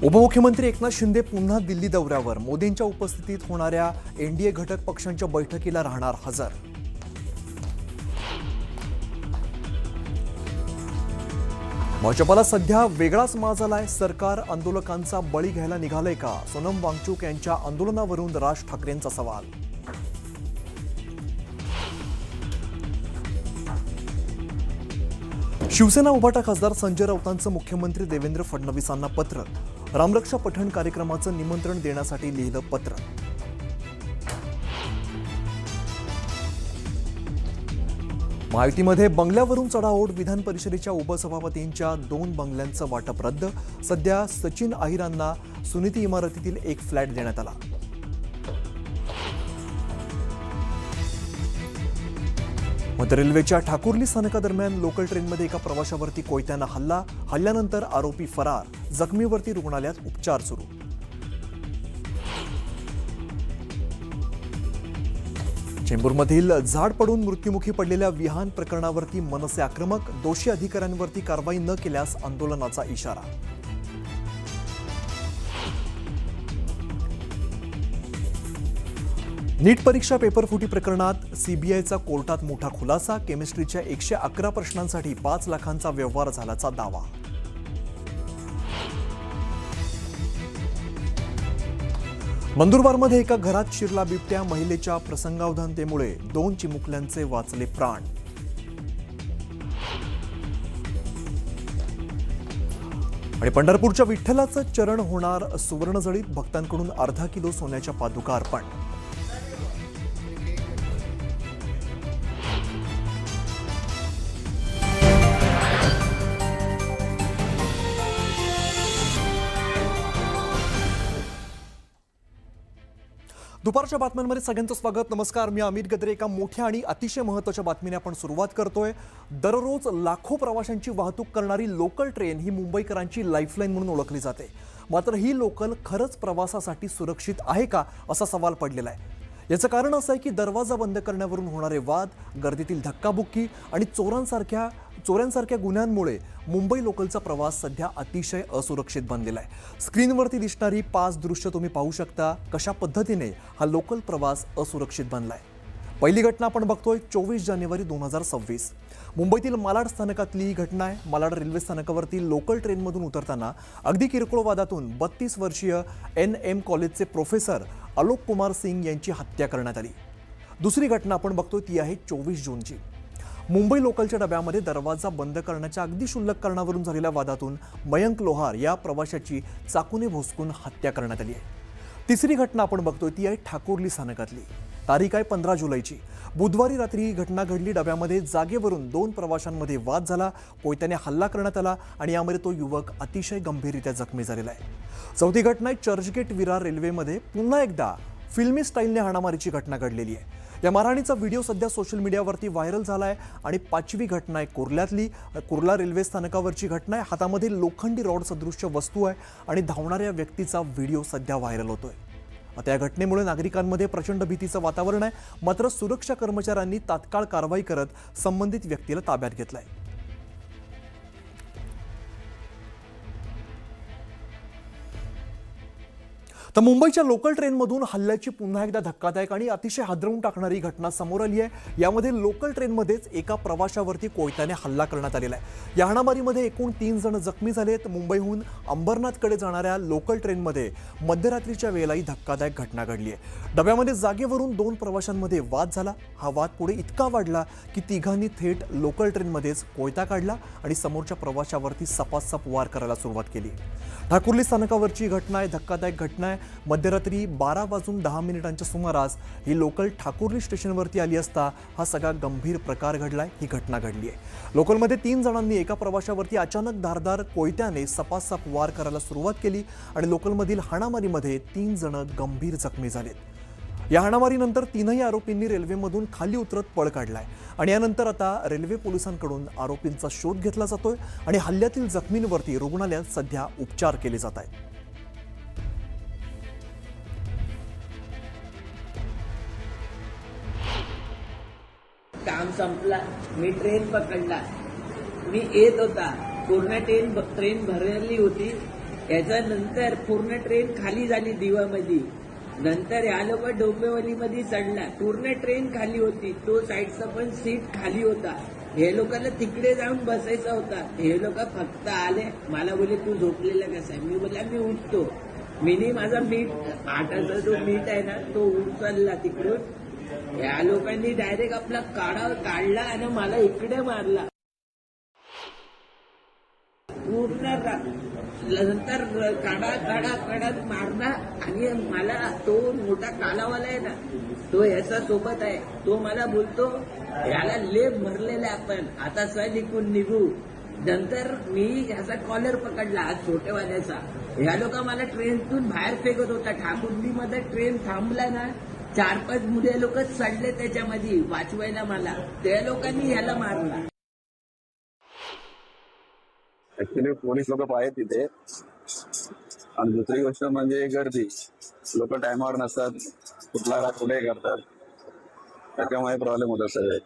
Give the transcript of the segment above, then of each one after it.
उपमुख्यमंत्री एकनाथ शिंदे पुन्हा दिल्ली दौऱ्यावर. मोदींच्या उपस्थितीत होणाऱ्या एनडीए घटक पक्षांच्या बैठकीला राहणार हजर. भाजपला सध्या वेगळाच माज आलाय. सरकार आंदोलकांचा बळी घ्यायला निघालंय का? सोनम वांगचूक यांच्या आंदोलनावरून राज ठाकरेंचा सवाल. शिवसेना उभाटा खासदार संजय राऊतांचं मुख्यमंत्री देवेंद्र फडणवीसांना पत्र. रामरक्षा पठण कार्यक्रमाचं निमंत्रण देण्यासाठी लिहिलं पत्र. महायुतीमध्ये बंगल्यावरून चढाओढ. विधान परिषदेच्या उपसभापतींच्या 2 बंगल्यांचं वाटप रद्द. सध्या सचिन अहिरांना सुनीती इमारतीतील एक फ्लॅट देण्यात आला. मध्य रेल्वेच्या ठाकुर्ली स्थानकादरम्यान लोकल ट्रेनमध्ये एका प्रवाशावरती कोयत्यानं हल्ला. हल्ल्यानंतर आरोपी फरार. जखमीवरती रुग्णालयात उपचार सुरू. चेंबूरमधील झाड पडून मृत्युमुखी पडलेल्या विहान प्रकरणावरती मनसे आक्रमक. दोषी अधिकाऱ्यांवरती कारवाई न केल्यास आंदोलनाचा इशारा. नीट परीक्षा पेपरफुटी प्रकरणात सीबीआयचा कोर्टात मोठा खुलासा. केमिस्ट्रीच्या 111 प्रश्नांसाठी 5 लाखांचा व्यवहार झाल्याचा दावा. नंदुरबारमध्ये एका घरात शिरला बिबट्या. महिलेच्या प्रसंगावधानतेमुळे 2 चिमुकल्यांचे वाचले प्राण. आणि पंढरपूरच्या विठ्ठलाचं चरण होणार सुवर्णजळीत. भक्तांकडून अर्धा किलो सोन्याच्या पादुका अर्पण. दुपारच्या बातम्यांमध्ये सगळ्यांचं स्वागत. नमस्कार, मी अमित गद्रे. एका मोठ्या आणि अतिशय महत्त्वाच्या बातमीने आपण सुरुवात करतोय. दररोज लाखो प्रवाशांची वाहतूक करणारी लोकल ट्रेन ही मुंबईकरांची लाईफलाईन म्हणून ओळखली जाते. मात्र ही लोकल खरंच प्रवासासाठी सुरक्षित आहे का, असा सवाल पडलेला आहे. याचं कारण असं आहे की दरवाजा बंद करण्यावरून होणारे वाद, गर्दीतील धक्काबुक्की आणि चोऱ्यांसारख्या गुन्ह्यांमुळे मुंबई लोकलचा प्रवास सध्या अतिशय असुरक्षित बनलेला आहे. स्क्रीनवरती दिसणारी 5 दृश्य तुम्ही पाहू शकता कशा पद्धतीने हा लोकल प्रवास असुरक्षित बनलाय. पहिली घटना आपण बघतोय 24 जानेवारी 2026. मुंबईतील मालाड स्थानकातली ही घटना आहे. मालाड रेल्वे स्थानकावरती लोकल ट्रेनमधून उतरताना अगदी किरकोळ वादातून 32 वर्षीय NM कॉलेजचे प्रोफेसर आलोक कुमार सिंग यांची हत्या करण्यात आली. दुसरी घटना आपण बघतोय ती आहे 24 जूनची. मुंबई लोकलच्या डब्यामध्ये दरवाजा बंद करण्याच्या अगदी क्षुल्लक कारणावरून झालेल्या वादातून मयंक लोहार या प्रवाशाची चाकूने भोसकून हत्या करण्यात आली आहे. तिसरी घटना आपण बघतोय ती आहे ठाकुर्ली स्थानकातली. तारीख आहे 15 जुलैची. बुधवारी रात्री ही घटना घडली. डब्यामध्ये जागेवरून 2 प्रवाशांमध्ये वाद झाला. कोयत्याने हल्ला करण्यात आला आणि यामध्ये तो युवक अतिशय गंभीररित्या जखमी झालेला आहे. चौथी घटना आहे चर्चगेट विरार रेल्वेमध्ये पुन्हा एकदा फिल्मी स्टाईलने हाणामारीची घटना घडलेली आहे. या मारहाणीचा व्हिडिओ सध्या सोशल मीडियावरती व्हायरल झाला आहे. आणि 5वी घटना आहे कुर्ल्यातली. कुर्ला रेल्वे स्थानकावरची घटना आहे. हातामध्ये लोखंडी रॉड सदृश्य वस्तू आहे आणि धावणाऱ्या व्यक्तीचा व्हिडिओ सध्या व्हायरल होतोय. आता या घटनेमुळे नागरिकांमध्ये प्रचंड भीतीचं वातावरण आहे. मात्र सुरक्षा कर्मचाऱ्यांनी तात्काळ कारवाई करत संबंधित व्यक्तीला ताब्यात घेतलंय. तर मुंबईच्या लोकल ट्रेनमधून हल्ल्याची पुन्हा एकदा धक्कादायक आणि अतिशय हादरवून टाकणारी घटना समोर आली आहे. यामध्ये लोकल ट्रेनमध्येच एका प्रवाशावरती कोयत्याने हल्ला करण्यात आलेला आहे. या हाणामारीमध्ये एकूण 3 जण जखमी झालेत. मुंबईहून अंबरनाथकडे जाणाऱ्या लोकल ट्रेनमध्ये मध्यरात्रीच्या वेळेलाही धक्कादायक घटना घडली आहे. डब्यामध्ये जागेवरून 2 प्रवाशांमध्ये वाद झाला. हा वाद पुढे इतका वाढला की तिघांनी थेट लोकल ट्रेनमध्येच कोयता काढला आणि समोरच्या प्रवाशावरती सपासप वार करायला सुरुवात केली. ठाकुर्ली स्थानकावरची घटना आहे. धक्कादायक घटना आहे. मध्यरात्री 12:10 सुमारास ही लोकल ठाकुर्ली स्टेशनवरती आली असता हा सगळा गंभीर प्रकार घडलाय. ही घटना घडली आहे. लोकलमध्ये 3 जणांनी एका प्रवाशावरती अचानक धारदार कोयत्याने सपासप वार करायला सुरुवात केली आणि लोकलमधील हाणामारीमध्ये 3 जण गंभीर जखमी झालेत. या हाणामारीनंतर 3ही आरोपींनी रेल्वेमधून खाली उतरत पळ काढलाय आणि यानंतर आता रेल्वे पोलिसांकडून आरोपींचा शोध घेतला जातोय आणि हल्ल्यातील जखमींवरती रुग्णालयात सध्या उपचार केले जात आहेत. काम संपला. मी ट्रेन पकडला. मी येत होता. पूर्ण ट्रेन भरलेली होती. याच्यानंतर पूर्ण ट्रेन खाली झाली दिवामध्ये. नंतर या लोक डोंबिवलीमध्ये चढला, पूर्ण ट्रेन खाली होती, तो साईडचा पण सीट खाली होता. हे लोकांना तिकडे जाऊन बसायचा होता. हे लोक फक्त आले, मला बोले तू झोपलेला कसा आहे. मी बोलला मी उठतो. मीनी माझा मीठ आटाचा जो मीठ आहे ना तो उचलला तिकडून. या लोकांनी डायरेक्ट आपला काढा काढला आणि मला इकडे मारला पूर्ण. नंतर काढा काढा काढा मारला. आणि मला तो मोठा कालावाला आहे ना, तो याचा सोबत आहे, तो मला बोलतो याला लेप भरलेला आपण, आता सह लिखून निघू. नंतर मी याचा कॉलर पकडला आज छोटेवाल्याचा. या लोक मला ट्रेनतून बाहेर फेकत होता. ठाकुर्लीमध्ये ट्रेन थांबला ना, 4-5 मुले लोक चढले त्याच्यामध्ये वाचवायला मला. त्या लोकांनी याला मारला. ऍक्च्युली पोलीस लोक आहेत तिथे. आणि दुसरी गोष्ट म्हणजे गर्दी. लोक टायमावर नसतात, कुठला राग कुठे करतात, त्याच्यामुळे प्रॉब्लेम होतात सगळे.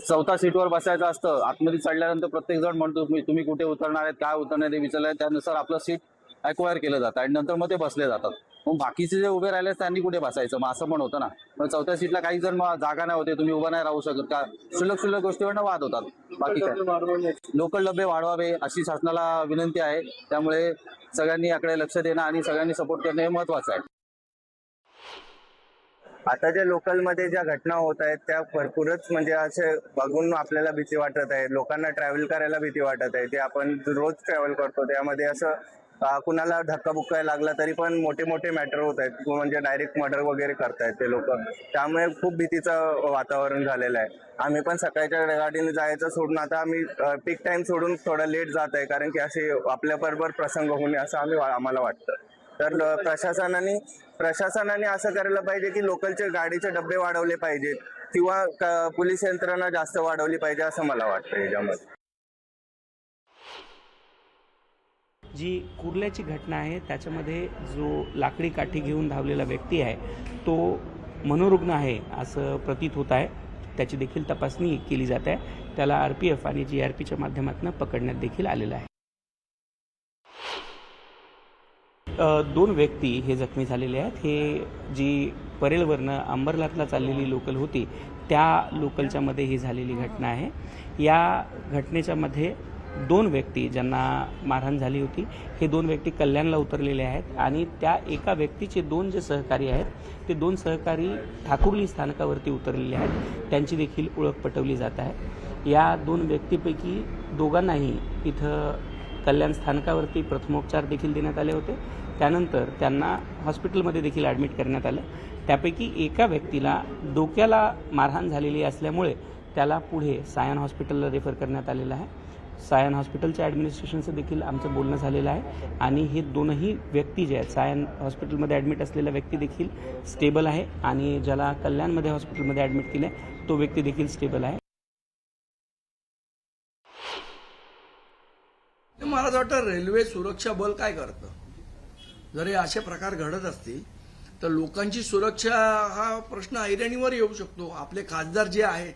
4थ्या सीटवर बसायचं असतं. आतमध्ये चढल्यानंतर प्रत्येक जण म्हणतो तुम्ही कुठे उतरणार आहेत, काय उतरणार ते विचारलं, त्यानुसार आपलं सीट अक्वायर केलं जातं आणि नंतर मग ते बसले जातात. मग बाकीचे जे उभे राहिले त्यांनी कुठे बसायचं, मग असं पण होतं ना. मग 4थ्या सीटला काही जण जागा नाही होते, तुम्ही उभं नाही राहू शकत का, शुल्लक गोष्टीवरनं वाद होतात. बाकी काय लोकल डबे वाढवावे अशी शासनाला विनंती आहे. त्यामुळे सगळ्यांनी याकडे लक्ष देणं आणि सगळ्यांनी सपोर्ट करणं हे महत्वाचं आहे. आता ज्या लोकलमध्ये ज्या घटना होत आहेत त्या भरपूरच म्हणजे असे बघून आपल्याला भीती वाटत आहे. लोकांना ट्रॅव्हल करायला भीती वाटत आहे. ते आपण रोज ट्रॅव्हल करतो त्यामध्ये असं कुणाला धक्काबुक्का लागला तरी पण मोठे मोठे मॅटर होत आहेत, म्हणजे डायरेक्ट मर्डर वगैरे करतायत ते लोक. त्यामुळे खूप भीतीचं वातावरण झालेलं आहे. आम्ही पण सकाळच्या गाडीने जायचं सोडून आता आम्ही पीक टाइम सोडून थोडा लेट जात आहे, कारण की असे आपल्याबरोबर प्रसंग होणे असं आम्हाला वाटतं. तर प्रशासनाने असं करायला पाहिजे की लोकलचे गाडीचे डबे वाढवले पाहिजेत किंवा पोलीस यंत्रणा जास्त वाढवली पाहिजे असं मला वाटतं. याच्यामध्ये जी कुर्ल्याची घटना आहे त्याच्यामध्ये जो लाकडी काठी घेऊन धावलेला व्यक्ती आहे तो मनोरुग्ण आहे असं प्रतीत होत आहे. त्याची देखील तपासणी केली जात आहे. त्याला RPF आणि GRPच्या माध्यमातून पकडण्यात देखील आलेलं आहे. 2 व्यक्ती हे जखमी झालेले आहेत. हे जी परेलवरनं अंबरनाथला चाललेली लोकल होती त्या लोकलच्या मध्ये ही झालेली घटना आहे. या घटनेच्या मध्ये 2 व्यक्ती ज्यांना मारहाण झाली होती हे 2 व्यक्ती कल्याणला उतरलेले आहेत आणि त्या एका व्यक्तीचे 2 जे सहकारी आहेत ते 2 सहकारी ठाकुर्ली स्थानकावरती उतरलेले आहेत. त्यांची देखील ओळख पटवली जात आहे. या 2 व्यक्तीपैकी दोघांनाही इथं कल्याण स्थानकावरती प्रथमोपचार देखील देण्यात आले होते. त्यानंतर त्यांना हॉस्पिटलमध्ये देखील ॲडमिट करण्यात आलं. त्यापैकी एका व्यक्तीला डोक्याला मारहाण झालेली असल्यामुळे त्याला पुढे सायन हॉस्पिटलला रेफर करण्यात आलेलं आहे. सायन हॉस्पिटलच्या ॲडमिनिस्ट्रेशनचं देखील आमचं बोलणं झालेलं आहे आणि हे 2ही व्यक्ती जे आहेत सायन हॉस्पिटलमध्ये ॲडमिट असलेला व्यक्ती देखील स्टेबल आहे आणि ज्याला कल्याणमध्ये हॉस्पिटलमध्ये ॲडमिट केलं आहे तो व्यक्ती देखील स्टेबल आहे. मला असं वाटतं रेल्वे सुरक्षा बल काय करतं, जर हे असे प्रकार घडत असतील तर लोकांची सुरक्षा हा प्रश्न ऐरणीवर येऊ शकतो. आपले खासदार जे आहेत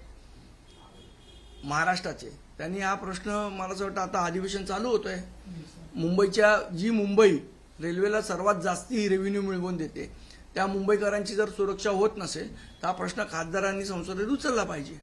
महाराष्ट्राचे त्यांनी हा प्रश्न मला असं वाटतं आता अधिवेशन चालू होतंय. मुंबई रेल्वेला सर्वात जास्ती रेव्हेन्यू मिळवून देते त्या मुंबईकरांची जर सुरक्षा होत नसेल तर हा प्रश्न खासदारांनी संसदेत उचलला पाहिजे.